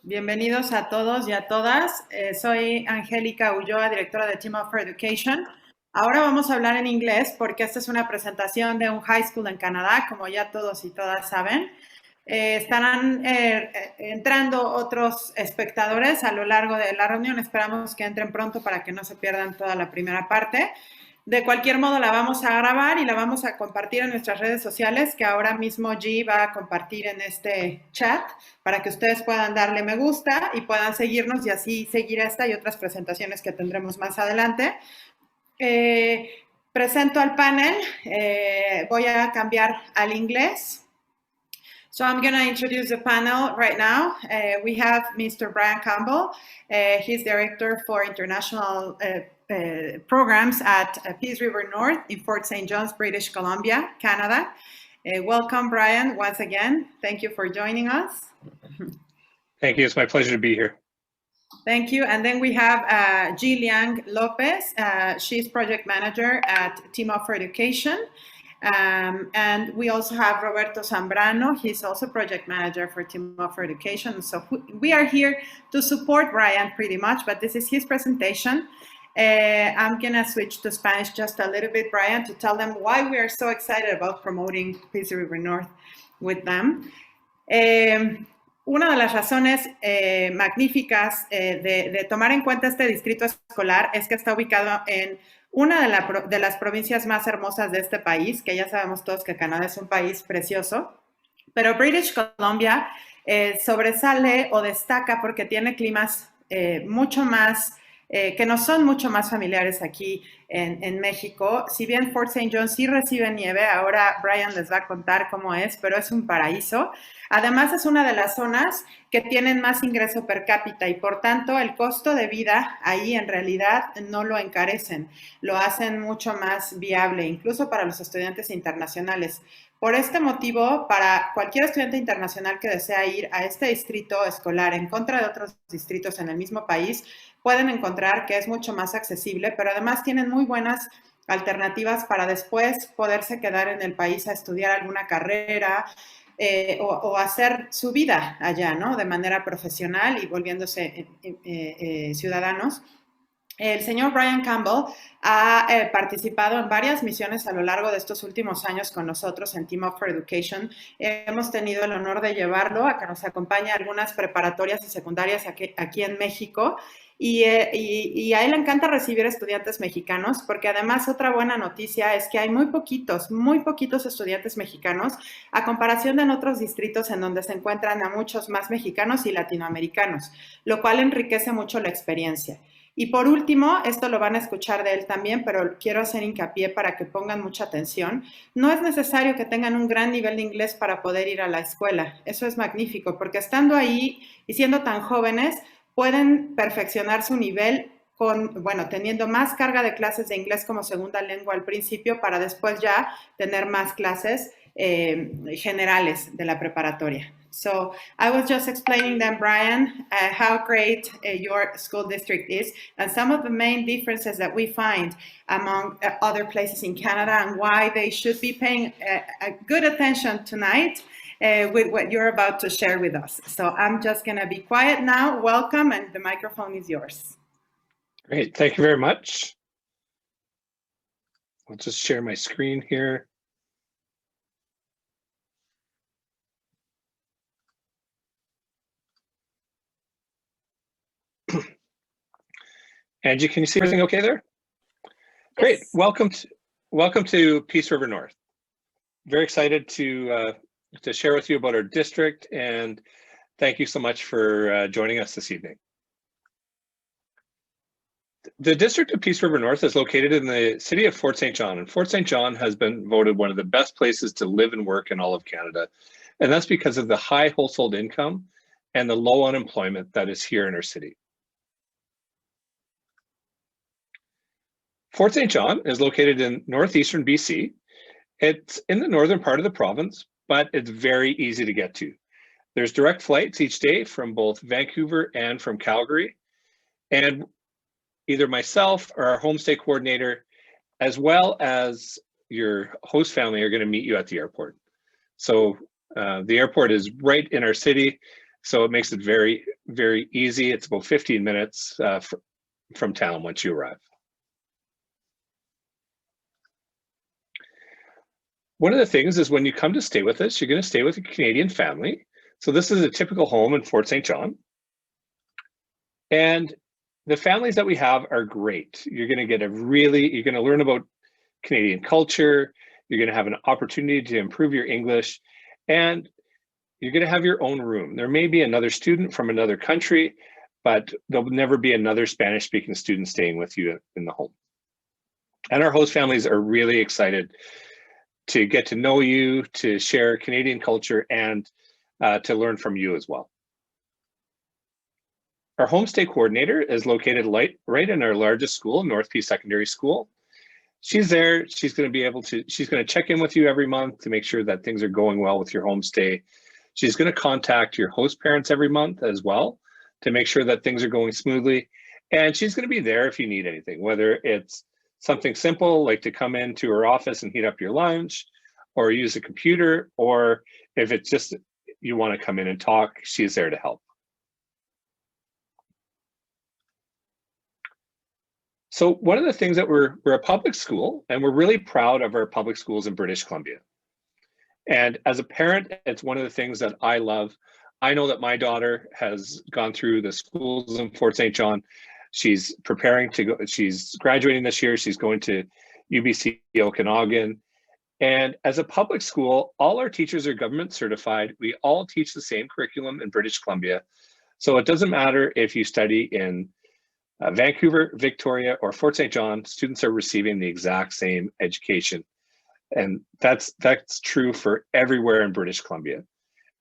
Bienvenidos a todos y a todas. Soy Angélica Ulloa, directora de Team for Education. Ahora vamos a hablar en inglés porque esta es una presentación de un high school en Canadá, como ya todos y todas saben. Estarán entrando otros espectadores a lo largo de la reunión. Esperamos que entren pronto para que no se pierdan toda la primera parte. De cualquier modo, la vamos a grabar y la vamos a compartir en nuestras redes sociales, que ahora mismo G va a compartir en este chat para que ustedes puedan darle me gusta y puedan seguirnos y así seguir esta y otras presentaciones que tendremos más adelante. Presento al panel. Voy a cambiar al inglés. So I'm going to introduce the panel right now. We have Mr. Brian Campbell. He's Director for International Programs at Peace River North in Fort St. John's, British Columbia, Canada. Welcome, Brian, once again. Thank you for joining us. Thank you. It's my pleasure to be here. Thank you. And then we have Ji Liang Lopez. She's project manager at Team for Education. And we also have Roberto Zambrano. He's also project manager for Team for Education. So we are here to support Brian pretty much, but this is his presentation. I'm going to switch to Spanish just a little bit, Brian, to tell them why we are so excited about promoting Peace River North with them. Una de las razones magníficas de tomar en cuenta este distrito escolar es que está ubicado en una de las provincias más hermosas de este país, que ya sabemos todos que Canadá es un país precioso, pero British Columbia sobresale o destaca porque tiene climas mucho más que nos son mucho más familiares aquí en México. Si bien Fort St. John sí recibe nieve, ahora Brian les va a contar cómo es, pero es un paraíso. Además, es una de las zonas que tienen más ingreso per cápita y, por tanto, el costo de vida ahí en realidad no lo encarecen, lo hacen mucho más viable, incluso para los estudiantes internacionales. Por este motivo, para cualquier estudiante internacional que desea ir a este distrito escolar en contra de otros distritos en el mismo país, pueden encontrar que es mucho más accesible, pero además tienen muy buenas alternativas para después poderse quedar en el país a estudiar alguna carrera o hacer su vida allá, ¿no? De manera profesional y volviéndose ciudadanos. El señor Brian Campbell ha participado en varias misiones a lo largo de estos últimos años con nosotros en Team for Education. Hemos tenido el honor de llevarlo a que nos acompañe a algunas preparatorias y secundarias aquí en México. Y a él le encanta recibir estudiantes mexicanos porque además otra buena noticia es que hay muy poquitos estudiantes mexicanos a comparación de en otros distritos en donde se encuentran a muchos más mexicanos y latinoamericanos, lo cual enriquece mucho la experiencia. Y por último, esto lo van a escuchar de él también, pero quiero hacer hincapié para que pongan mucha atención. No es necesario que tengan un gran nivel de inglés para poder ir a la escuela. Eso es magnífico, porque estando ahí y siendo tan jóvenes, pueden perfeccionar su nivel teniendo más carga de clases de inglés como segunda lengua al principio para después ya tener más clases generales de la preparatoria. So I was just explaining them, Brian, how great your school district is and some of the main differences that we find among other places in Canada and why they should be paying a good attention tonight with what you're about to share with us. So I'm just going to be quiet now. Welcome, and the microphone is yours. Great. Thank you very much. I'll just share my screen here. Angie, can you see everything okay there? Great. Yes. Welcome to Peace River North. Very excited to share with you about our district, and thank you so much for joining us this evening. The district of Peace River North is located in the city of Fort St. John, and Fort St. John has been voted one of the best places to live and work in all of Canada, and that's because of the high household income and the low unemployment that is here in our city. Fort St. John is located in northeastern BC. It's in the northern part of the province, but it's very easy to get to. There's direct flights each day from both Vancouver and from Calgary. And either myself or our homestay coordinator, as well as your host family, are going to meet you at the airport. So the airport is right in our city, So it makes it very, very easy. It's about 15 minutes from town once you arrive. One of the things is when you come to stay with us, you're going to stay with a Canadian family. So this is a typical home in Fort St. John. And the families that we have are great. You're going to get you're going to learn about Canadian culture. You're going to have an opportunity to improve your English, and you're going to have your own room. There may be another student from another country, but there'll never be another Spanish-speaking student staying with you in the home. And our host families are really excited to get to know you, to share Canadian culture, and to learn from you as well. Our homestay coordinator is located right in our largest school, North Peace Secondary School. She's there. She's going to check in with you every month to make sure that things are going well with your homestay. She's going to contact your host parents every month as well to make sure that things are going smoothly. And she's going to be there if you need anything, whether it's something simple like to come into her office and heat up your lunch or use a computer, or if it's just you want to come in and talk, she's there to help. So one of the things that we're a public school, and we're really proud of our public schools in British Columbia. And as a parent, it's one of the things that I love. I know that my daughter has gone through the schools in Fort St. John. She's preparing to go, she's graduating this year. She's going to UBC Okanagan. And as a public school, all our teachers are government certified. We all teach the same curriculum in British Columbia. So it doesn't matter if you study in Vancouver, Victoria, or Fort St. John, students are receiving the exact same education. And that's true for everywhere in British Columbia.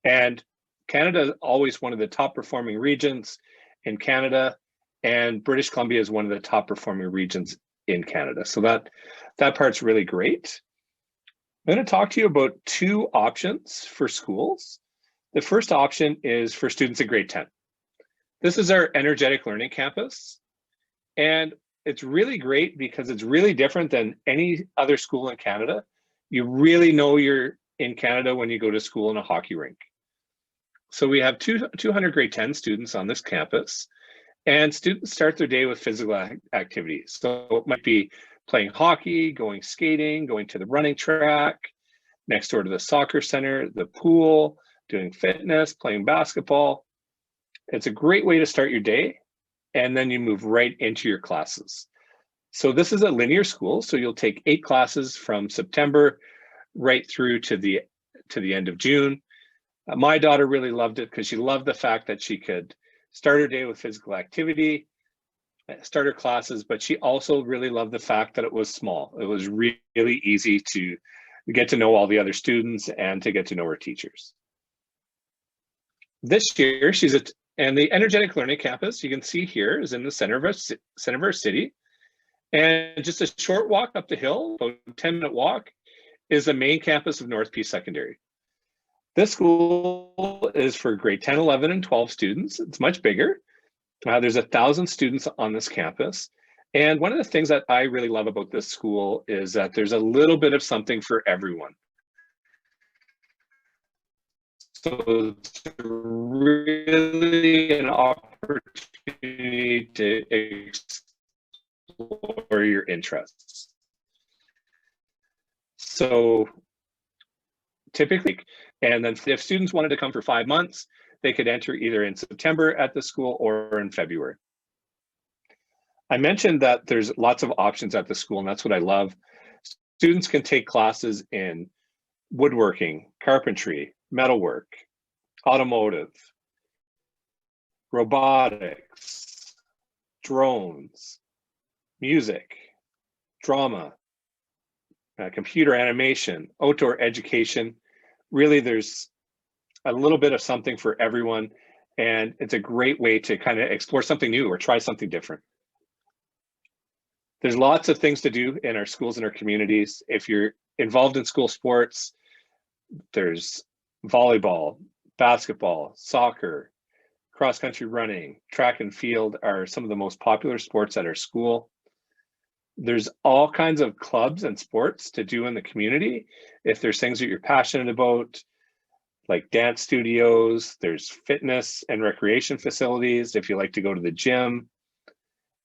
And Canada is always one of the top performing regions in Canada, and British Columbia is one of the top performing regions in Canada. So that part's really great. I'm going to talk to you about two options for schools. The first option is for students in grade 10. This is our energetic learning campus. And it's really great because it's really different than any other school in Canada. You really know you're in Canada when you go to school in a hockey rink. So we have 200 grade 10 students on this campus, and students start their day with physical activities. So it might be playing hockey, going skating, going to the running track, next door to the soccer center, the pool, doing fitness, playing basketball. It's a great way to start your day, and then you move right into your classes. So this is a linear school, so you'll take 8 classes from September right through to the end of June. My daughter really loved it because she loved the fact that she could start her day with physical activity, start her classes, but she also really loved the fact that it was small. It was really easy to get to know all the other students and to get to know her teachers. This year, and the Energetic Learning Campus, you can see here, is in the center of our city. And just a short walk up the hill, about a 10-minute walk, is the main campus of North Peace Secondary. This school is for grade 10, 11, and 12 students. It's much bigger. There's 1,000 students on this campus. And one of the things that I really love about this school is that there's a little bit of something for everyone. So it's really an opportunity to explore your interests. So typically, and then if students wanted to come for 5 months, they could enter either in September at the school or in February. I mentioned that there's lots of options at the school, and that's what I love. Students can take classes in woodworking, carpentry, metalwork, automotive, robotics, drones, music, drama, computer animation, outdoor education. Really, there's a little bit of something for everyone, and it's a great way to kind of explore something new or try something different. There's lots of things to do in our schools and our communities. If you're involved in school sports, there's volleyball, basketball, soccer, cross-country running, track and field are some of the most popular sports at our school. There's all kinds of clubs and sports to do in the community. If there's things that you're passionate about, like dance studios, there's fitness and recreation facilities if you like to go to the gym.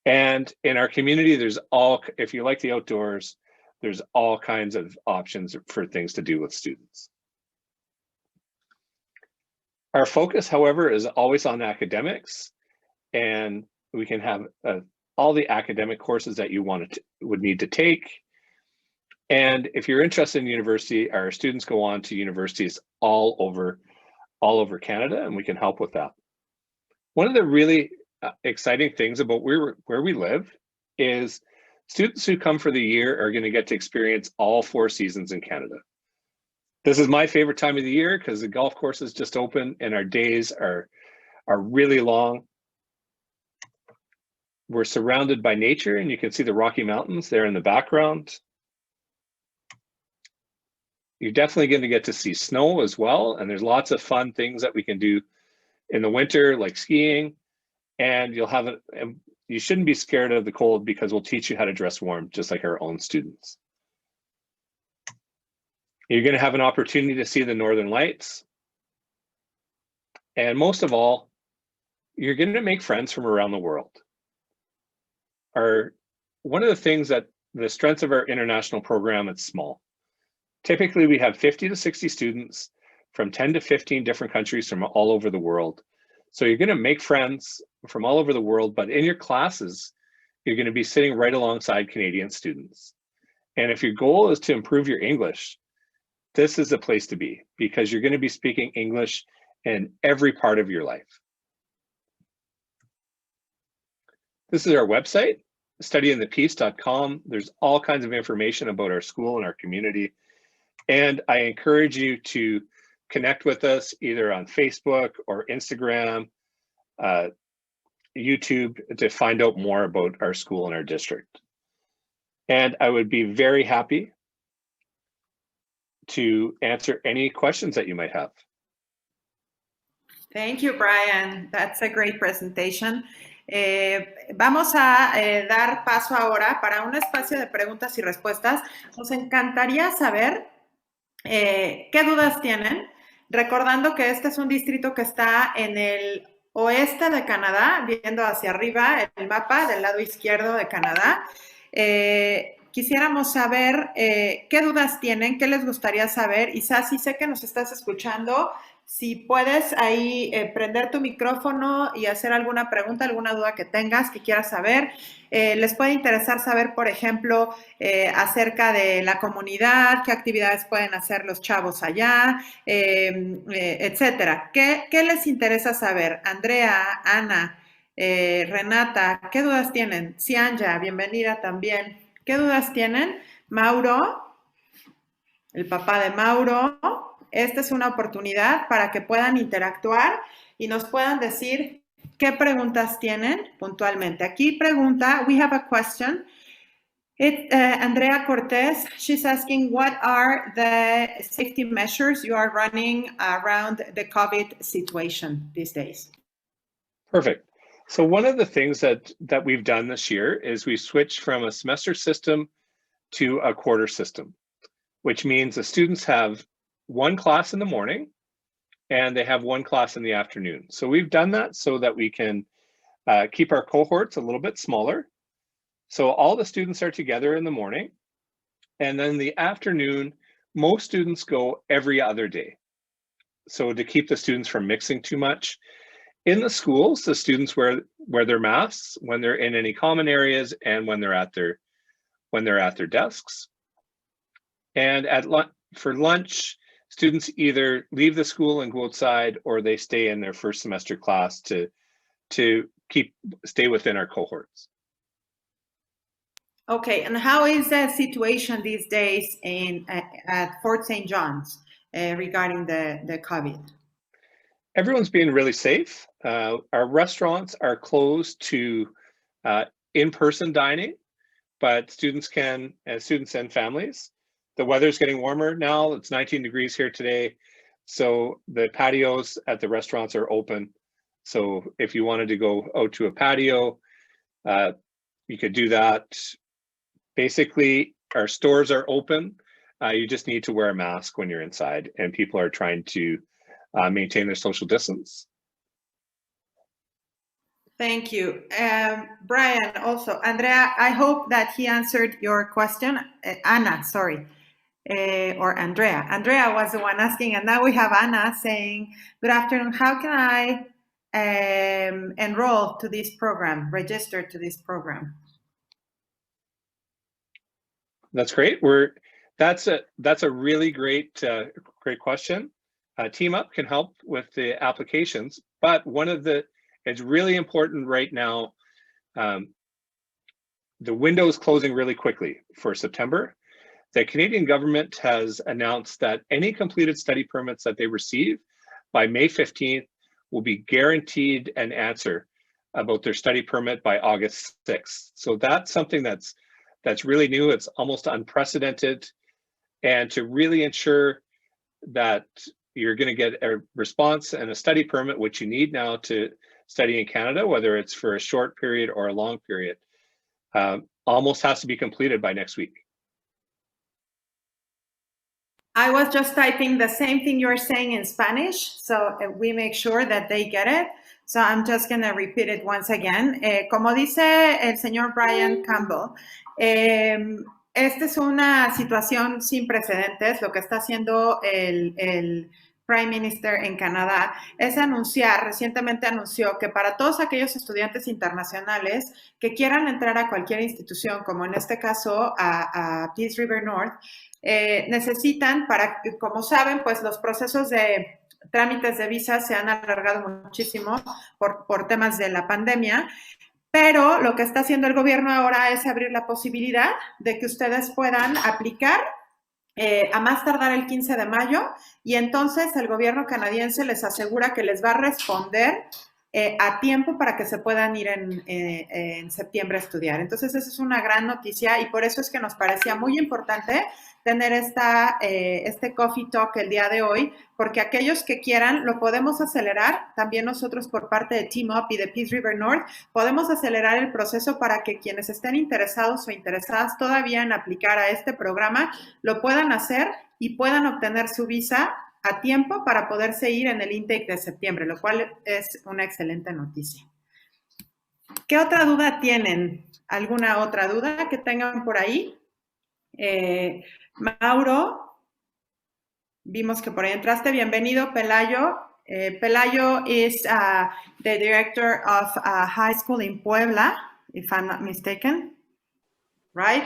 And in our community, if you like the outdoors, there's all kinds of options for things to do with students. Our focus, however, is always on academics, and we can have all the academic courses that you would need to take. And if you're interested in university, our students go on to universities all over Canada, and we can help with that. One of the really exciting things about where we live is students who come for the year are going to get to experience all 4 seasons in Canada. This is my favorite time of the year because the golf course is just open and our days are really long. We're surrounded by nature, and you can see the Rocky Mountains there in the background. You're definitely going to get to see snow as well, and there's lots of fun things that we can do in the winter, like skiing. And you shouldn't be scared of the cold because we'll teach you how to dress warm, just like our own students. You're going to have an opportunity to see the Northern Lights. And most of all, you're going to make friends from around the world. One of the things that the strengths of our international program, it's small. Typically, we have 50 to 60 students from 10 to 15 different countries from all over the world. So you're going to make friends from all over the world, but in your classes, you're going to be sitting right alongside Canadian students. And if your goal is to improve your English, this is the place to be, because you're going to be speaking English in every part of your life. This is our website, studyinthepeace.com. There's all kinds of information about our school and our community. And I encourage you to connect with us either on Facebook or Instagram, YouTube, to find out more about our school and our district. And I would be very happy to answer any questions that you might have. Thank you, Brian. That's a great presentation. Vamos a dar paso ahora para un espacio de preguntas y respuestas. Nos encantaría saber qué dudas tienen, recordando que este es un distrito que está en el oeste de Canadá, viendo hacia arriba el mapa del lado izquierdo de Canadá. Quisiéramos saber qué dudas tienen, qué les gustaría saber. Y Sasi, sé que nos estás escuchando. Si puedes ahí prender tu micrófono y hacer alguna pregunta, alguna duda que tengas, que quieras saber. Les puede interesar saber, por ejemplo, acerca de la comunidad, qué actividades pueden hacer los chavos allá, etcétera. ¿Qué les interesa saber? Andrea, Ana, Renata, ¿qué dudas tienen? Cianja, bienvenida también. ¿Qué dudas tienen? Mauro, el papá de Mauro. Esta es una oportunidad para que puedan interactuar y nos puedan decir qué preguntas tienen puntualmente. Aquí pregunta, we have a question. Andrea Cortez, she's asking, what are the safety measures you are running around the COVID situation these days? Perfect. So one of the things that we've done this year is we switched from a semester system to a quarter system, which means the students have one class in the morning and they have one class in the afternoon. So we've done that so that we can keep our cohorts a little bit smaller. So all the students are together in the morning, and then the afternoon, most students go every other day. So to keep the students from mixing too much. In the schools, the students wear their masks when they're in any common areas and when they're at their desks. And for lunch, students either leave the school and go outside, or they stay in their first semester class to stay within our cohorts. Okay, and how is the situation these days at Fort St. John's regarding the COVID? Everyone's being really safe. Our restaurants are closed to in-person dining, but students and families. The weather's getting warmer now. It's 19 degrees here today. So the patios at the restaurants are open. So if you wanted to go out to a patio, you could do that. Basically, our stores are open. You just need to wear a mask when you're inside, and people are trying to maintain their social distance. Thank you. Brian, also, Andrea, I hope that he answered your question. Anna, sorry, or Andrea. Andrea was the one asking, and now we have Anna saying, good afternoon, how can I enroll to this program, register to this program? That's great. That's a really great question. Team Up can help with the applications, but it's really important right now. The window is closing really quickly for September. The Canadian government has announced that any completed study permits that they receive by May 15th will be guaranteed an answer about their study permit by August 6th. So that's something that's really new. It's almost unprecedented. And to really ensure that you're going to get a response and a study permit, which you need now to study in Canada, whether it's for a short period or a long period, almost has to be completed by next week. I was just typing the same thing you're saying in Spanish, so we make sure that they get it. So I'm just going to repeat it once again. Como dice el señor Brian Campbell, esta es una situación sin precedentes. Lo que está haciendo el Prime Minister en Canadá es recientemente anunció que para todos aquellos estudiantes internacionales que quieran entrar a cualquier institución, como en este caso a Peace River North, necesitan, como saben, pues los procesos de trámites de visa se han alargado muchísimo por temas de la pandemia, pero lo que está haciendo el gobierno ahora es abrir la posibilidad de que ustedes puedan aplicar a más tardar el 15 de mayo, y entonces el gobierno canadiense les asegura que les va a responder a tiempo para que se puedan ir en septiembre a estudiar. Entonces, esa es una gran noticia y por eso es que nos parecía muy importante tener este Coffee Talk el día de hoy, porque aquellos que quieran lo podemos acelerar. También nosotros por parte de Team Up y de Peace River North podemos acelerar el proceso para que quienes estén interesados o interesadas todavía en aplicar a este programa lo puedan hacer y puedan obtener su visa a tiempo para poderse ir en el intake de septiembre, lo cual es una excelente noticia. ¿Qué otra duda tienen? ¿Alguna otra duda que tengan por ahí? Mauro, vimos que por ahí entraste. Bienvenido, Pelayo. Pelayo is the director of a high school in Puebla, if I'm not mistaken. Right?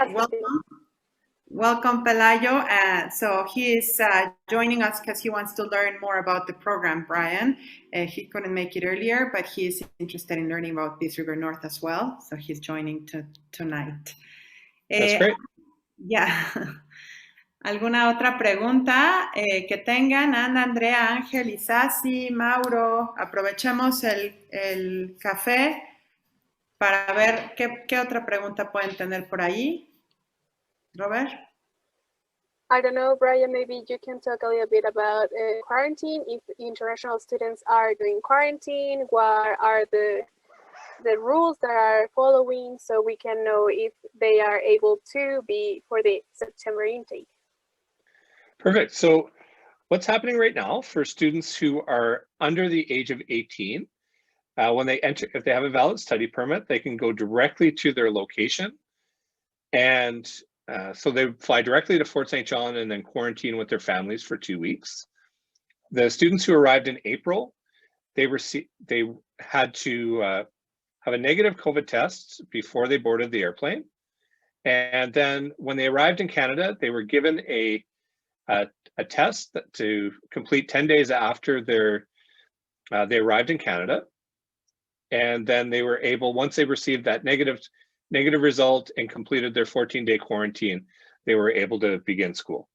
Welcome, Pelayo. So he is joining us because he wants to learn more about the program, Brian. He couldn't make it earlier, but he is interested in learning about Peace River North as well. So he's joining tonight. That's great. Yeah. ¿Alguna otra pregunta que tengan? Ana, Andrea, Ángel, Isasi, Mauro. Aprovechemos el café para ver qué otra pregunta pueden tener por ahí. Robert? I don't know, Brian, maybe you can talk a little bit about quarantine, if international students are doing quarantine, what are the rules that are following, so we can know if they are able to be for the September intake. Perfect. So what's happening right now for students who are under the age of 18, when they enter, if they have a valid study permit, they can go directly to their location, and so they fly directly to Fort St. John and then quarantine with their families for 2 weeks. The students who arrived in April, they had to have a negative COVID test before they boarded the airplane. And then when they arrived in Canada, they were given a test to complete 10 days after they arrived in Canada. And then they were able, once they received that negative result and completed their 14-day quarantine, they were able to begin school.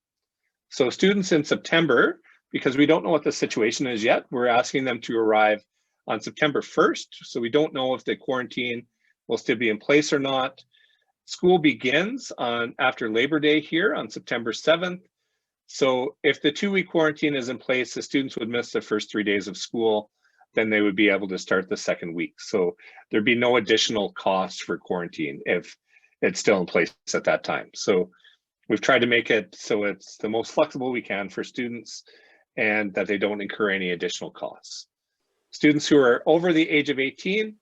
So students in September, because we don't know what the situation is yet, we're asking them to arrive on September 1st. So we don't know if the quarantine will still be in place or not. School begins after Labor Day here on September 7th. So if the 2-week quarantine is in place, the students would miss the first 3 days of school, then they would be able to start the second week. So there'd be no additional cost for quarantine if it's still in place at that time. So we've tried to make it so it's the most flexible we can for students. and that they don't incur any additional costs. Students who are over the age of 18,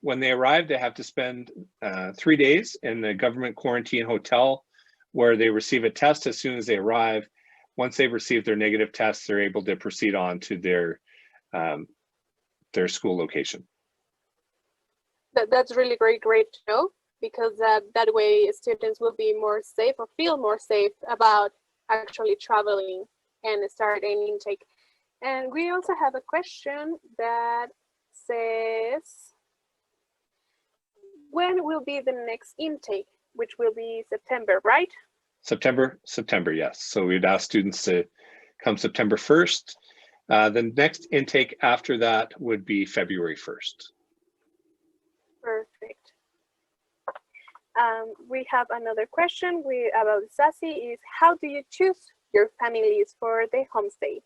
when they arrive, they have to spend 3 days in the government quarantine hotel where they receive a test as soon as they arrive. Once they've received their negative tests, they're able to proceed on to their school location. That's really great to know, because that way students will be more safe or feel more safe about actually traveling and start an intake. And we also have a question that says, when will be the next intake, which will be September, right? September, yes. So we'd ask students to come September 1st. The next intake after that would be February 1st. Perfect. We have another question about Sassy is, how do you choose your families for the homestay?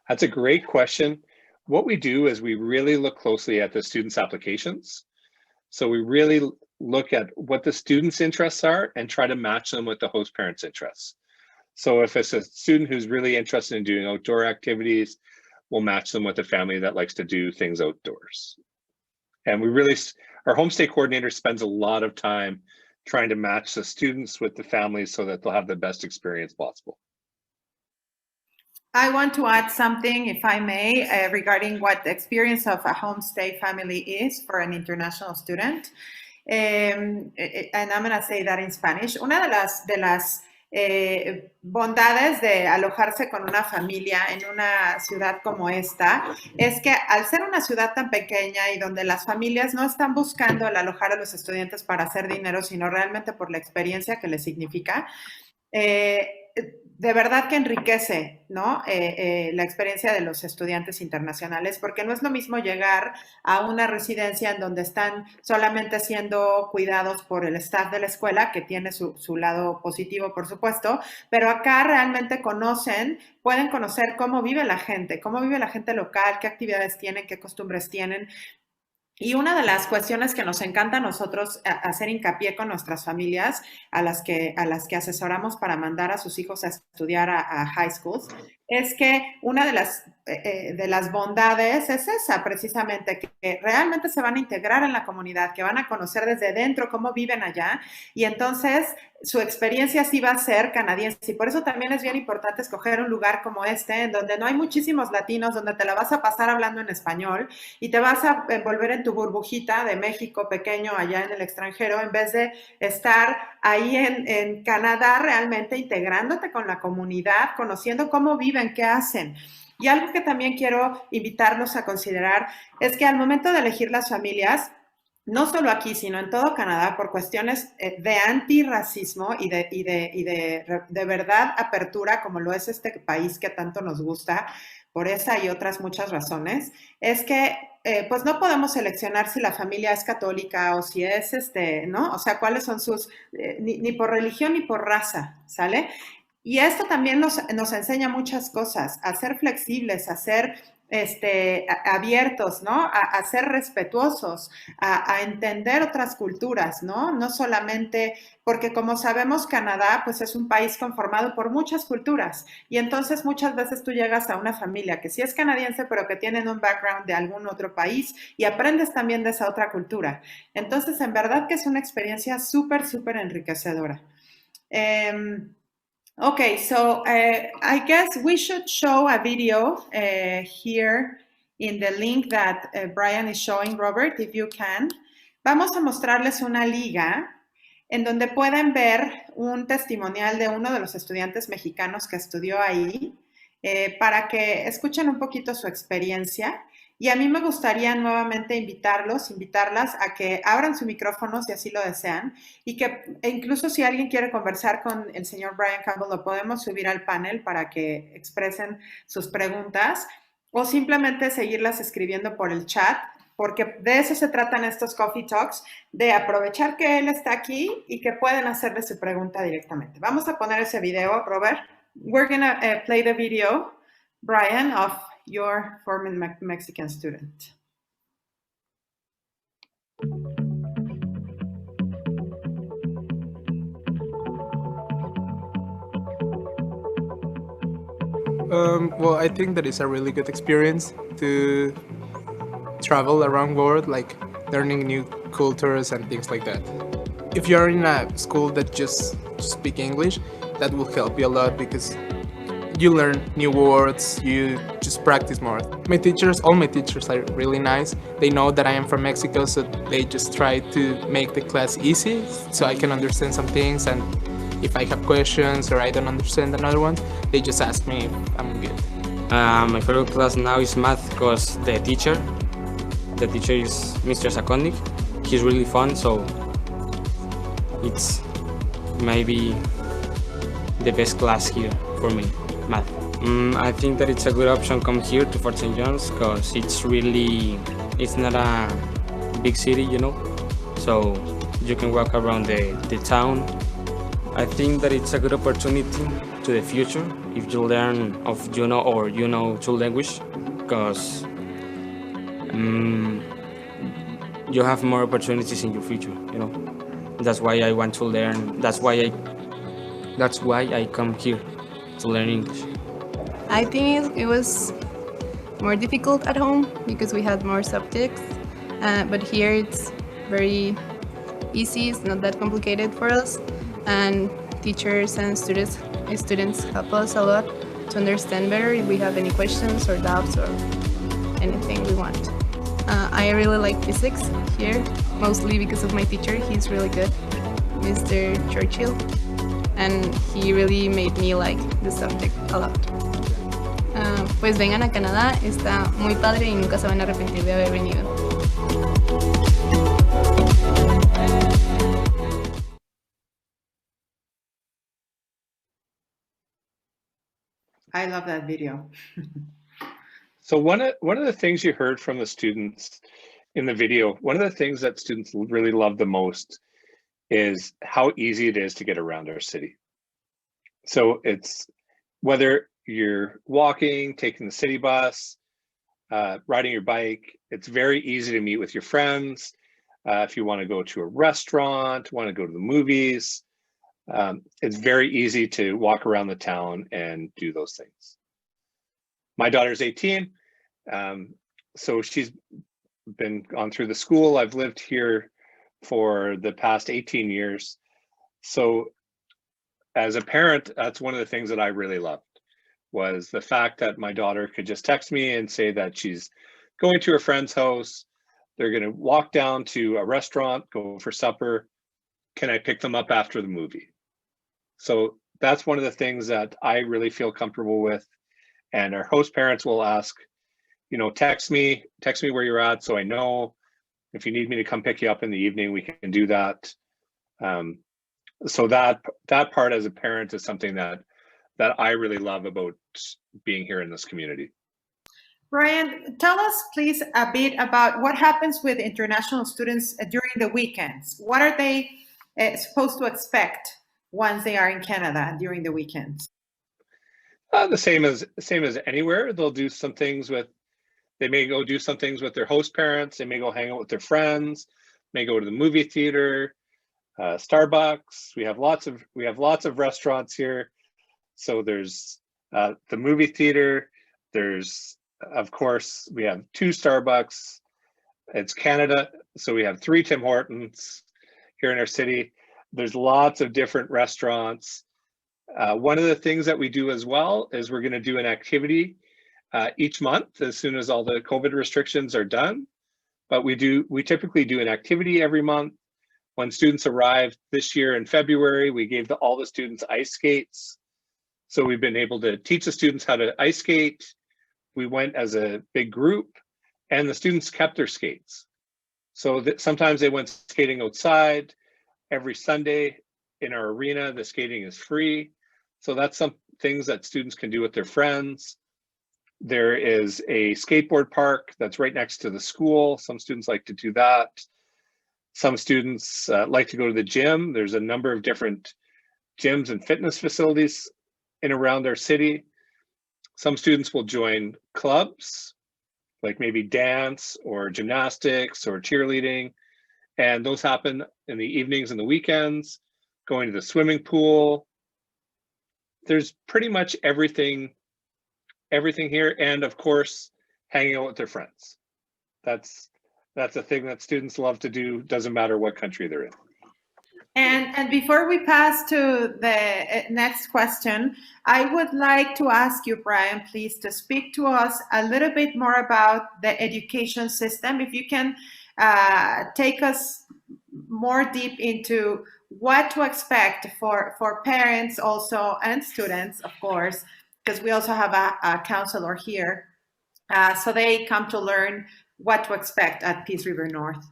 That's a great question. What we do is we really look closely at the students' applications. So we really look at what the students' interests are and try to match them with the host parents' interests. So if it's a student who's really interested in doing outdoor activities, we'll match them with a family that likes to do things outdoors. And our homestay coordinator spends a lot of time trying to match the students with the families so that they'll have the best experience possible. I want to add something, if I may, regarding what the experience of a homestay family is for an international student. And I'm going to say that in Spanish. Una de las bondades de alojarse con una familia en una ciudad como esta es que al ser una ciudad tan pequeña y donde las familias no están buscando el alojar a los estudiantes para hacer dinero, sino realmente por la experiencia que les significa, de verdad que enriquece, ¿no? La experiencia de los estudiantes internacionales, porque no es lo mismo llegar a una residencia en donde están solamente siendo cuidados por el staff de la escuela, que tiene su lado positivo, por supuesto, pero acá realmente pueden conocer cómo vive la gente local, qué actividades tienen, qué costumbres tienen. Y una de las cuestiones que nos encanta a nosotros hacer hincapié con nuestras familias, a las que asesoramos para mandar a sus hijos a estudiar a high schools, es que una de las bondades es esa, precisamente, que realmente se van a integrar en la comunidad, que van a conocer desde dentro cómo viven allá, y entonces su experiencia sí va a ser canadiense. Y por eso también es bien importante escoger un lugar como este, en donde no hay muchísimos latinos, donde te la vas a pasar hablando en español y te vas a envolver en tu burbujita de México pequeño allá en el extranjero, en vez de estar ahí en Canadá realmente integrándote con la comunidad, conociendo cómo viven, qué hacen. Y algo que también quiero invitarlos a considerar es que al momento de elegir las familias, no solo aquí, sino en todo Canadá, por cuestiones de antirracismo y de verdad apertura, como lo es este país que tanto nos gusta, por esa y otras muchas razones, es que pues no podemos seleccionar si la familia es católica o si es, ¿no? O sea, cuáles son sus, ni por religión ni por raza, ¿sale? Y esto también nos enseña muchas cosas, a ser flexibles, a ser abiertos, ¿no? A ser respetuosos, a entender otras culturas, ¿no? No solamente, porque como sabemos, Canadá, pues es un país conformado por muchas culturas, y entonces muchas veces tú llegas a una familia que sí es canadiense, pero que tienen un background de algún otro país, y aprendes también de esa otra cultura. Entonces, en verdad que es una experiencia súper, súper enriquecedora. Okay, so I guess we should show a video here in the link that Brian is showing, Robert, if you can. Vamos a mostrarles una liga en donde pueden ver un testimonial de uno de los estudiantes mexicanos que estudió ahí, para que escuchen un poquito su experiencia. Y a mí me gustaría nuevamente invitarlas a que abran su micrófono si así lo desean, y que incluso si alguien quiere conversar con el señor Brian Campbell, lo podemos subir al panel para que expresen sus preguntas, o simplemente seguirlas escribiendo por el chat, porque de eso se tratan estos Coffee Talks, de aprovechar que él está aquí y que pueden hacerle su pregunta directamente. Vamos a poner ese video, Robert. We're going to play the video, Brian, of your former Mexican student. Well, I think that it's a really good experience to travel around world, like learning new cultures and things like that. If you're in a school that just speak English, that will help you a lot because you learn new words, you just practice more. All my teachers are really nice. They know that I am from Mexico, so they just try to make the class easy so I can understand some things, and if I have questions or I don't understand another one, they just ask me if I'm good. My favorite class now is math because the teacher is Mr. Sakonnik. He's really fun, so it's maybe the best class here for me, math. I think that it's a good option come here to Fort St. John's because it's not a big city, you know, so you can walk around the town. I think that it's a good opportunity to the future if you learn two language because you have more opportunities in your future, you know. That's why I want to learn. That's why I come here to learn English. I think it was more difficult at home because we had more subjects, but here it's very easy. It's not that complicated for us, and teachers and students help us a lot to understand better if we have any questions or doubts or anything we want. I really like physics here, mostly because of my teacher. He's really good, Mr. Churchill, and he really made me like the subject a lot. Pues vengan a Canadá, está muy padre y nunca se van a arrepentir de haber venido. I love that video. So one of the things you heard from the students in the video, one of the things that students really love the most is how easy it is to get around our city. So it's whether you're walking, taking the city bus, riding your bike, it's very easy to meet with your friends. If you want to go to a restaurant, want to go to the movies, it's very easy to walk around the town and do those things. My daughter's 18, so she's been gone through the school. I've lived here for the past 18 years. So as a parent, that's one of the things that I really loved, was the fact that my daughter could just text me and say that she's going to her friend's house. They're going to walk down to a restaurant, go for supper. Can I pick them up after the movie? So that's one of the things that I really feel comfortable with. And our host parents will ask, text me where you're at so I know. If you need me to come pick you up in the evening, we can do that. So that part as a parent is something that I really love about being here in this community. Brian, tell us please a bit about what happens with international students during the weekends. What are they supposed to expect once they are in Canada during the weekends? The same as anywhere. They'll do some things they may go do some things with their host parents. They may go hang out with their friends, may go to the movie theater, Starbucks. We have lots of restaurants here. So there's the movie theater. There's, of course, we have 2 Starbucks. It's Canada, so we have 3 Tim Hortons here in our city. There's lots of different restaurants. One of the things that we do as well is we're going to do an activity each month as soon as all the COVID restrictions are done. But we typically do an activity every month. When students arrived this year in February, we gave all the students ice skates. So we've been able to teach the students how to ice skate. We went as a big group and the students kept their skates. So sometimes they went skating outside. Every Sunday in our arena, the skating is free. So that's some things that students can do with their friends. There is a skateboard park that's right next to the school. Some students like to do that. Some students like to go to the gym. There's a number of different gyms and fitness facilities in around our city. Some students will join clubs, like maybe dance or gymnastics or cheerleading. And those happen in the evenings and the weekends, going to the swimming pool. There's pretty much everything everything here, and of course, hanging out with their friends. That's a thing that students love to do, doesn't matter what country they're in. And before we pass to the next question, I would like to ask you, Brian, please, to speak to us a little bit more about the education system. If you can take us more deep into what to expect for parents also and students, of course, because we also have a counselor here, so they come to learn what to expect at Peace River North.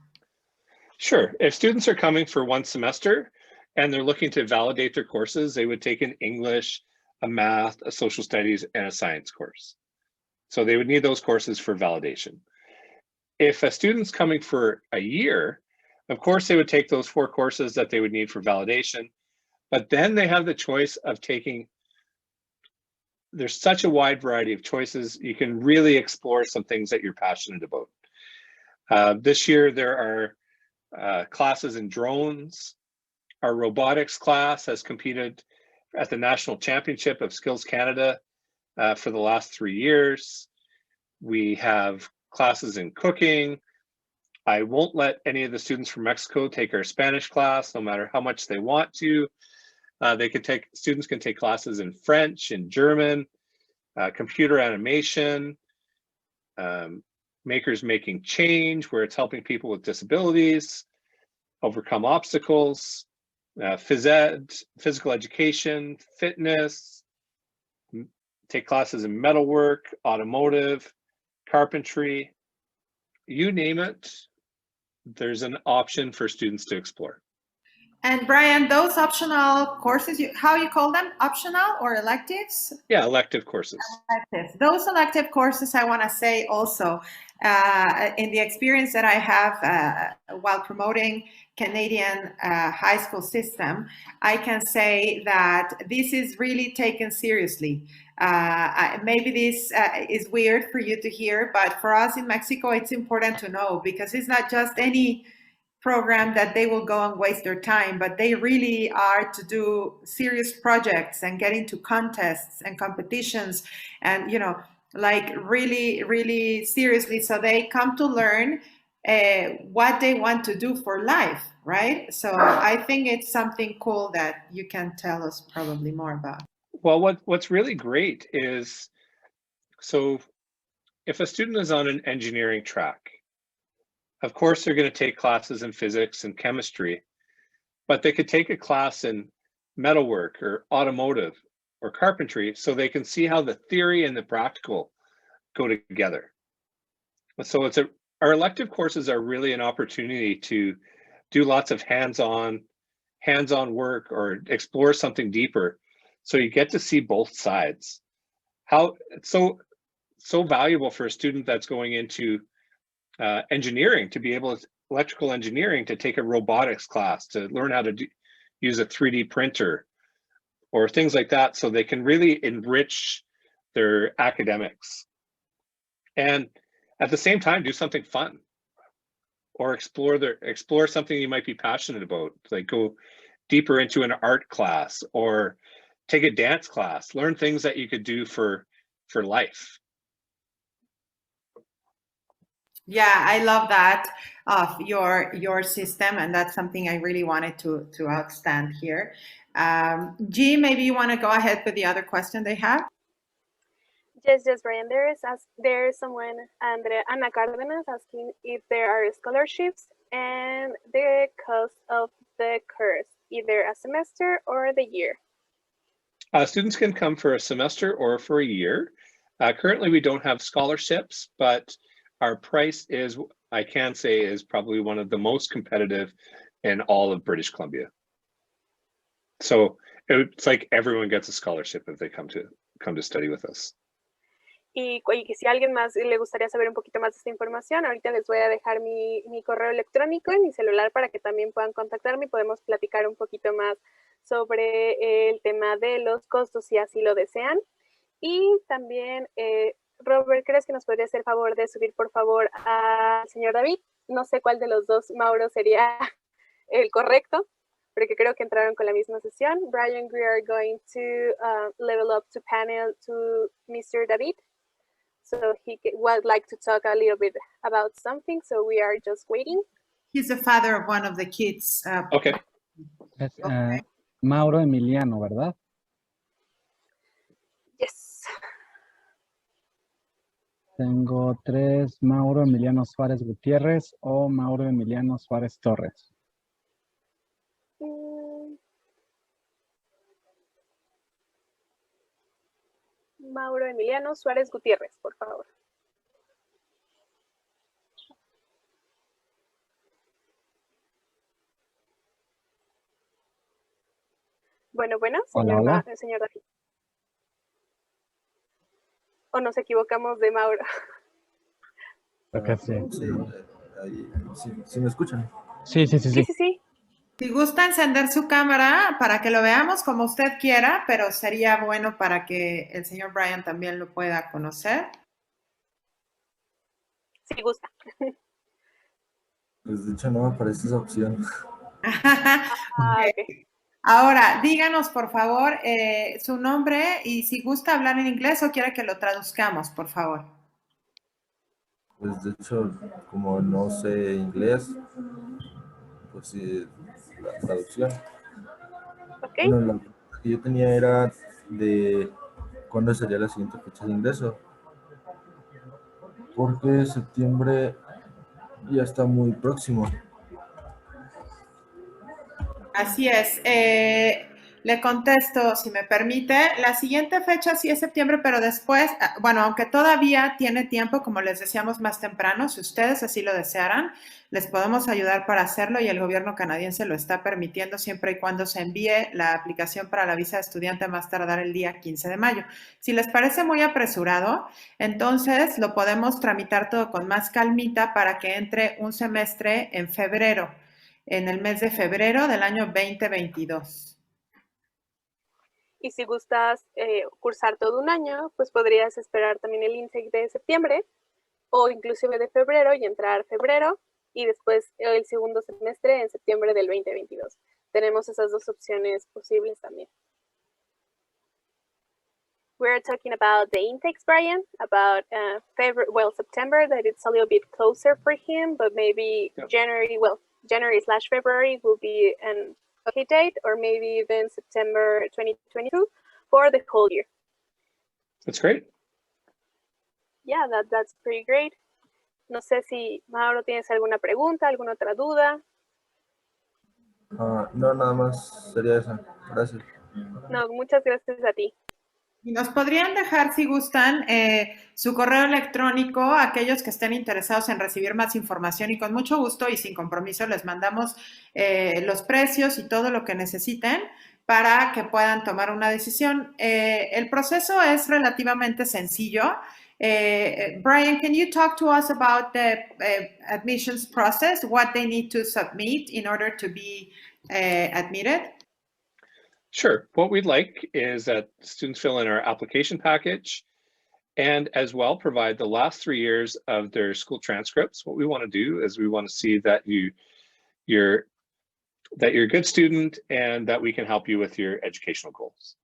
Sure. If students are coming for one semester and they're looking to validate their courses, they would take an English, a math, a social studies, and a science course. So they would need those courses for validation. If a student's coming for a year, of course, they would take those 4 courses that they would need for validation, but then they have the choice of taking, there's such a wide variety of choices. You can really explore some things that you're passionate about. This year, there are classes in drones. Our robotics class has competed at the National Championship of Skills Canada for the last 3 years. We have classes in cooking. I won't let any of the students from Mexico take our Spanish class, no matter how much they want to. Students can take classes in French, in German, computer animation, Makers Making Change, where it's helping people with disabilities overcome obstacles, phys ed, physical education, fitness, take classes in metalwork, automotive, carpentry, you name it, there's an option for students to explore. And Brian, those optional courses, how you call them? Optional or electives? Yeah, elective courses. Electives. Those elective courses, I want to say also, in the experience that I have while promoting Canadian high school system, I can say that this is really taken seriously. Maybe this is weird for you to hear, but for us in Mexico, it's important to know, because it's not just any program that they will go and waste their time, but they really are to do serious projects and get into contests and competitions and, you know, like really, really seriously. So they come to learn what they want to do for life, right? So I think it's something cool that you can tell us probably more about. Well, what's really great is, so if a student is on an engineering track, of course, they're going to take classes in physics and chemistry, but they could take a class in metalwork or automotive or carpentry, so they can see how the theory and the practical go together. So our elective courses are really an opportunity to do lots of hands-on work or explore something deeper. So you get to see both sides. How it's so valuable for a student that's going into engineering to be able to, electrical engineering, to take a robotics class, to learn how to use a 3D printer or things like that, so they can really enrich their academics. And at the same time, do something fun or explore something you might be passionate about, like go deeper into an art class or take a dance class, learn things that you could do for life. Yeah, I love that of your system, and that's something I really wanted to outstand here. G, maybe you want to go ahead with the other question they have. Yes, Brian. There is someone, Ana Cárdenas, asking if there are scholarships and the cost of the course, either a semester or the year. Students can come for a semester or for a year. Currently, we don't have scholarships, but our price is, I can say, is probably one of the most competitive in all of British Columbia. So it's like everyone gets a scholarship if they come to study with us. Y si a alguien más le gustaría saber un poquito más de esta información, ahorita les voy a dejar mi correo electrónico y mi celular para que también puedan contactarme y podemos platicar un poquito más sobre el tema de los costos si así lo desean. Y también, Robert, ¿crees que nos podría hacer favor de subir, por favor, al señor David? No sé cuál de los dos Mauro sería el correcto. porque creo que entraron con la misma sesión. Brian, we are going to level up to panel to Mr. David. So he would like to talk a little bit about something, so we are just waiting. He's the father of one of the kids. Okay. Es Mauro Emiliano, ¿verdad? Yes. Tengo 3, Mauro Emiliano Suárez Gutiérrez o Mauro Emiliano Suárez Torres. Mauro Emiliano Suárez Gutiérrez, por favor. Bueno, señor, Hola. Señor David. ¿O nos equivocamos de Mauro? Creo que sí. Sí, me escuchan. Sí. Sí. Si gusta encender su cámara para que lo veamos como usted quiera, pero sería bueno para que el señor Brian también lo pueda conocer. Sí, gusta. Pues de hecho no me aparece esa opción. Okay. Ahora, díganos por favor su nombre y si gusta hablar en inglés o quiere que lo traduzcamos, por favor. Pues de hecho, como no sé inglés, pues sí, la traducción. Okay. Bueno, la pregunta que yo tenía era de cuándo sería la siguiente fecha de ingreso. Porque septiembre ya está muy próximo. Así es. Le contesto, si me permite. La siguiente fecha sí es septiembre, pero después, bueno, aunque todavía tiene tiempo, como les decíamos más temprano, si ustedes así lo desearan, les podemos ayudar para hacerlo y el gobierno canadiense lo está permitiendo siempre y cuando se envíe la aplicación para la visa de estudiante a más tardar el día 15 de mayo. Si les parece muy apresurado, entonces lo podemos tramitar todo con más calmita para que entre un semestre en febrero, en el mes de febrero del año 2022. Y si gustas cursar todo un año, pues podrías esperar también el intake de septiembre o inclusive de febrero y entrar febrero y después el segundo semestre en septiembre del 2022. Tenemos esas dos opciones posibles también. We're talking about the intakes, Brian, about September, that it's a little bit closer for him, but maybe Yep. January/February will be an okay date, or maybe even September 2022 for the whole year. That's great. Yeah, that's pretty great. No sé si, Mauro, tienes alguna pregunta, alguna otra duda. No, nada más sería esa. Gracias. No, muchas gracias a ti. Y nos podrían dejar, si gustan, su correo electrónico a aquellos que estén interesados en recibir más información y con mucho gusto y sin compromiso les mandamos los precios y todo lo que necesiten para que puedan tomar una decisión. El proceso es relativamente sencillo. Brian, can you talk to us about the admissions process, what they need to submit in order to be admitted? Sure. What we'd like is that students fill in our application package and as well provide the last 3 years of their school transcripts. What we want to do is we want to see that you're a good student and that we can help you with your educational goals.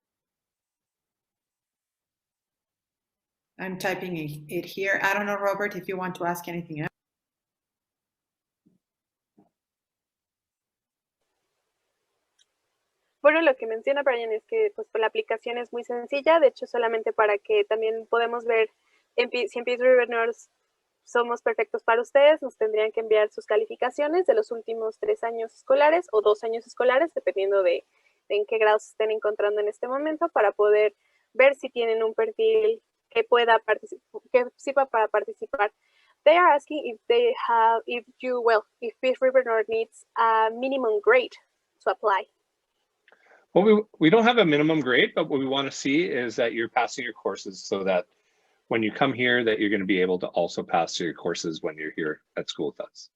I'm typing it here. I don't know, Robert, if you want to ask anything else. Bueno, lo que menciona Brian es que pues, la aplicación es muy sencilla, de hecho solamente para que también podemos ver si en Peace River North somos perfectos para ustedes, nos tendrían que enviar sus calificaciones de los últimos 3 años escolares o 2 años escolares, dependiendo de en qué grado se estén encontrando en este momento, para poder ver si tienen un perfil que sirva para participar. They are asking if Peace River North needs a minimum grade to apply. Well, we don't have a minimum grade, but what we want to see is that you're passing your courses so that when you come here, that you're going to be able to also pass your courses when you're here at school with us.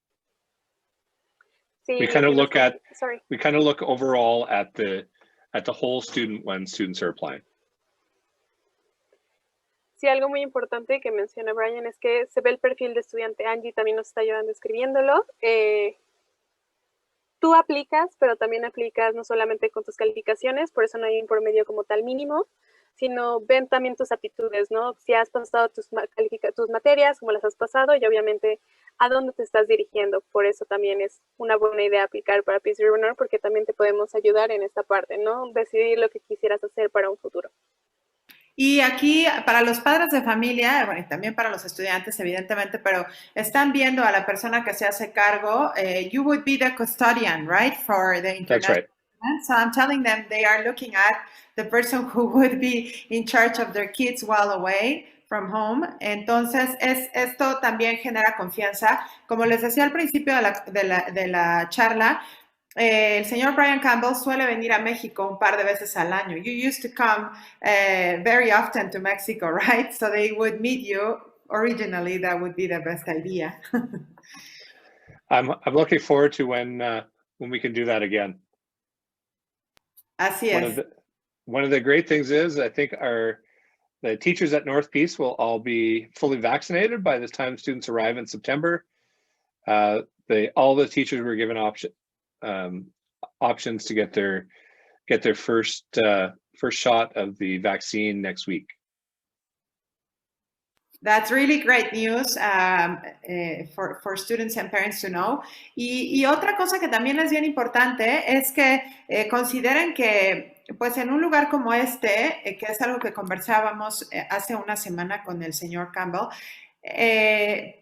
Sí, We kind of look overall at the whole student when students are applying. Sí, algo muy importante que menciona Brian es que se ve el perfil de estudiante. Angie también nos está ayudando escribiéndolo. tú aplicas, pero también aplicas no solamente con tus calificaciones, por eso no hay un promedio como tal mínimo, sino ven también tus aptitudes, ¿no? Si has pasado tus materias, cómo las has pasado y obviamente a dónde te estás dirigiendo. Por eso también es una buena idea aplicar para Peace Runner, porque también te podemos ayudar en esta parte, ¿no? Decidir lo que quisieras hacer para un futuro. Y aquí, para los padres de familia, bueno, y también para los estudiantes, evidentemente, pero están viendo a la persona que se hace cargo. You would be the custodian, right, for the international. That's right. So I'm telling them they are looking at the person who would be in charge of their kids while away from home. Entonces, esto también genera confianza. Como les decía al principio de la charla, el señor Brian Campbell suele venir a México un par de veces al año. You used to come very often to Mexico, right? So they would meet you. Originally, that would be the best idea. I'm looking forward to when we can do that again. Así es. One of the great things is I think the teachers at North Peace will all be fully vaccinated by the time students arrive in September. All the teachers were given options to get their first shot of the vaccine next week. That's really great news for students and parents to know. Y otra cosa que también es bien importante es que consideren que pues en un lugar como este, que es algo que conversábamos hace una semana con el señor Campbell,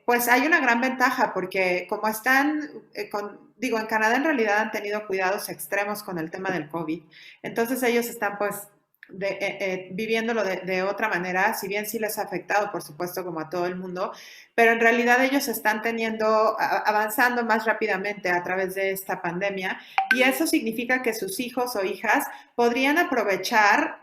pues hay una gran ventaja porque como están, en Canadá en realidad han tenido cuidados extremos con el tema del COVID, entonces ellos están pues viviéndolo de otra manera, si bien sí les ha afectado, por supuesto, como a todo el mundo, pero en realidad ellos están avanzando más rápidamente a través de esta pandemia y eso significa que sus hijos o hijas podrían aprovechar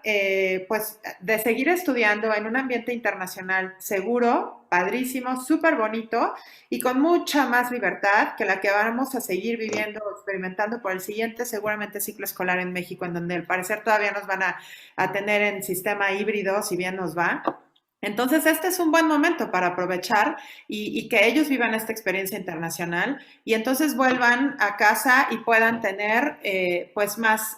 pues de seguir estudiando en un ambiente internacional seguro, padrísimo, súper bonito y con mucha más libertad que la que vamos a seguir viviendo, experimentando por el siguiente seguramente ciclo escolar en México, en donde al parecer todavía nos van a tener en sistema híbrido, si bien nos va. Entonces, este es un buen momento para aprovechar y que ellos vivan esta experiencia internacional y entonces vuelvan a casa y puedan tener, pues, más,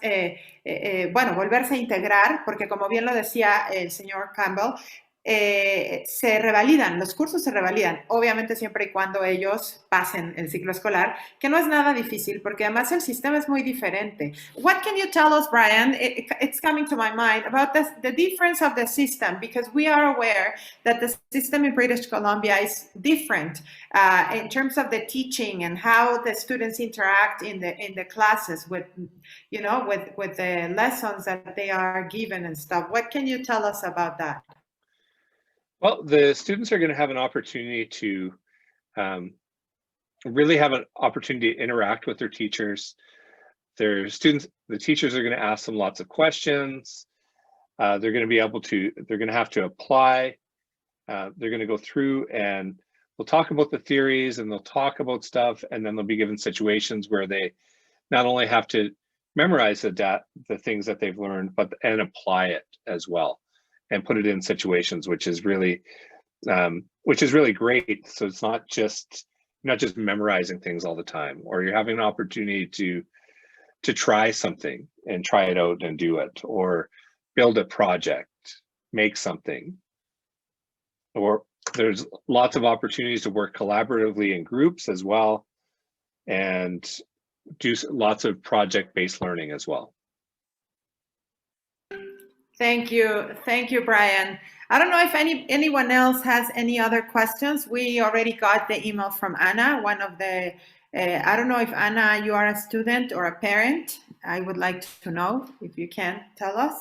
volverse a integrar, porque como bien lo decía el señor Campbell, se revalidan, los cursos se revalidan, obviamente siempre y cuando ellos pasen el ciclo escolar, que no es nada difícil, porque además el sistema es muy diferente. What can you tell us, Brian? It's coming to my mind about the difference of the system, because we are aware that the system in British Columbia is different in terms of the teaching and how the students interact in the classes with the lessons that they are given and stuff. What can you tell us about that? Well, the students are going to have an opportunity to really have an opportunity to interact with their teachers. The teachers are going to ask them lots of questions. They're going to have to apply. They're going to go through and they'll talk about the theories and they'll talk about stuff, and then they'll be given situations where they not only have to memorize the things that they've learned, and apply it as well. And put it in situations, which is really great. So it's not just memorizing things all the time, or you're having an opportunity to try something and try it out and do it, or build a project, make something. Or there's lots of opportunities to work collaboratively in groups as well, and do lots of project-based learning as well. Thank you, Brian. I don't know if anyone else has any other questions. We already got the email from Anna, one of the, I don't know if Anna, you are a student or a parent. I would like to know if you can tell us.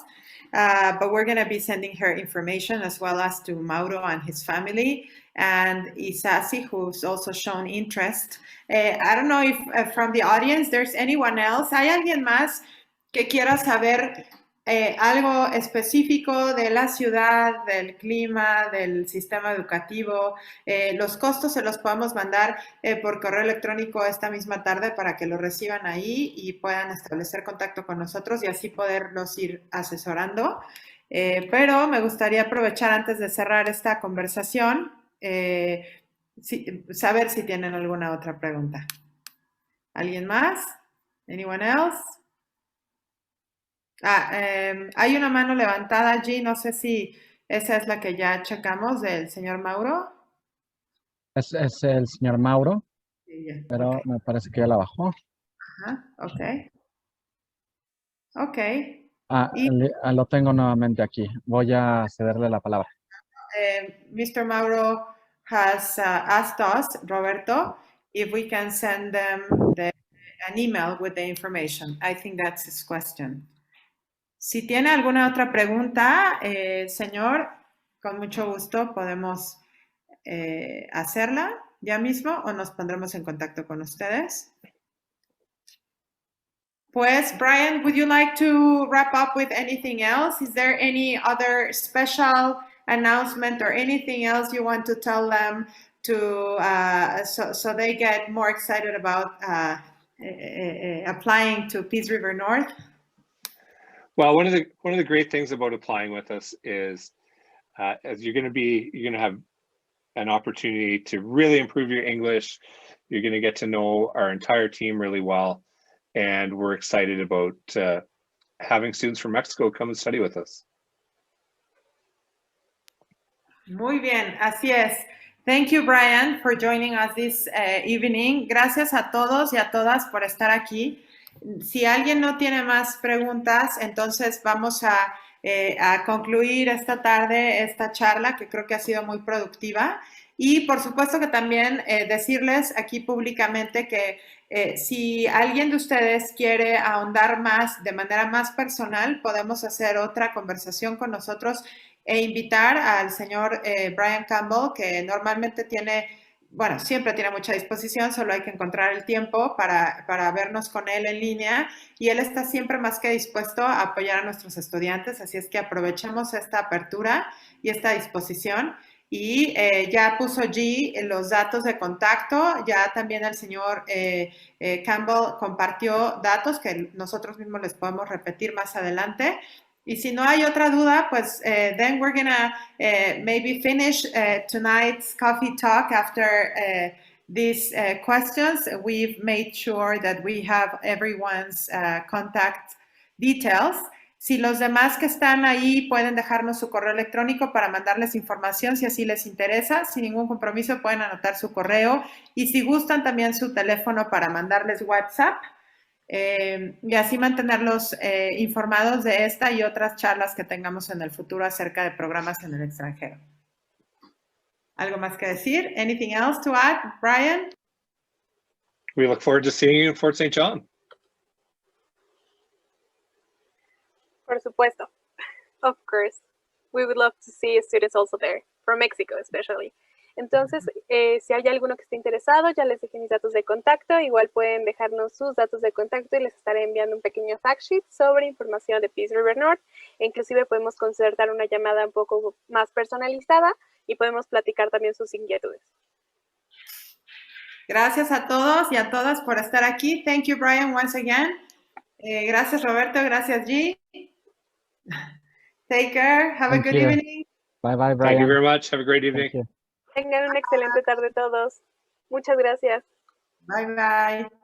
But we're going to be sending her information as well as to Mauro and his family, and Isasi, who's also shown interest. I don't know if from the audience there's anyone else. ¿Hay alguien más que quiera saber algo específico de la ciudad, del clima, del sistema educativo? Los costos se los podemos mandar por correo electrónico esta misma tarde para que lo reciban ahí y puedan establecer contacto con nosotros y así poderlos ir asesorando. Pero me gustaría aprovechar antes de cerrar esta conversación, saber si tienen alguna otra pregunta. ¿Alguien más? Anyone else? Hay una mano levantada allí, no sé si esa es la que ya checamos del señor Mauro. Es el señor Mauro, Sí, ya, pero ok. me parece que ya la bajó. Ajá, ok. Ok. Y Lo tengo nuevamente aquí. Voy a cederle la palabra. Mr. Mauro has asked us, Roberto, if we can send them an email with the information. I think that's his question. Si tiene alguna otra pregunta, señor, con mucho gusto podemos hacerla ya mismo o nos pondremos en contacto con ustedes. Pues, Brian, would you like to wrap up with anything else? Is there any other special announcement or anything else you want to tell them to so they get more excited about applying to Peace River North? Well, one of the great things about applying with us is as you're going to have an opportunity to really improve your English. You're going to get to know our entire team really well, and we're excited about having students from Mexico come and study with us. Muy bien, así es. Thank you, Brian, for joining us this evening. Gracias a todos y a todas por estar aquí. Si alguien no tiene más preguntas, entonces vamos a concluir esta tarde esta charla que creo que ha sido muy productiva. Y por supuesto que también decirles aquí públicamente que si alguien de ustedes quiere ahondar más, de manera más personal, podemos hacer otra conversación con nosotros e invitar al señor Brian Campbell, que normalmente siempre tiene mucha disposición, solo hay que encontrar el tiempo para vernos con él en línea, y él está siempre más que dispuesto a apoyar a nuestros estudiantes, así es que aprovechemos esta apertura y esta disposición. Y ya puso G los datos de contacto, ya también el señor Campbell compartió datos que nosotros mismos les podemos repetir más adelante. Y si no hay otra duda, pues then we're gonna maybe finish tonight's coffee talk after these questions. We've made sure that we have everyone's contact details. Si los demás que están ahí pueden dejarnos su correo electrónico para mandarles información, si así les interesa, sin ningún compromiso pueden anotar su correo, y si gustan también su teléfono para mandarles WhatsApp. Y así mantenerlos informados de esta y otras charlas que tengamos en el futuro acerca de programas en el extranjero. ¿Algo más que decir? Anything else to add, Brian? We look forward to seeing you in Fort St. John. Por supuesto. Of course. We would love to see students also there, from Mexico especially. Entonces, si hay alguno que esté interesado, ya les dejé mis datos de contacto. Igual pueden dejarnos sus datos de contacto y les estaré enviando un pequeño fact sheet sobre información de Peace River North. E inclusive podemos concertar una llamada un poco más personalizada y podemos platicar también sus inquietudes. Gracias a todos y a todas por estar aquí. Thank you, Brian, once again. Gracias, Roberto. Gracias, G. Take care. Have a good evening. Bye, bye, Brian. Thank you very much. Have a great evening. Tengan una excelente tarde todos. Muchas gracias. Bye, bye.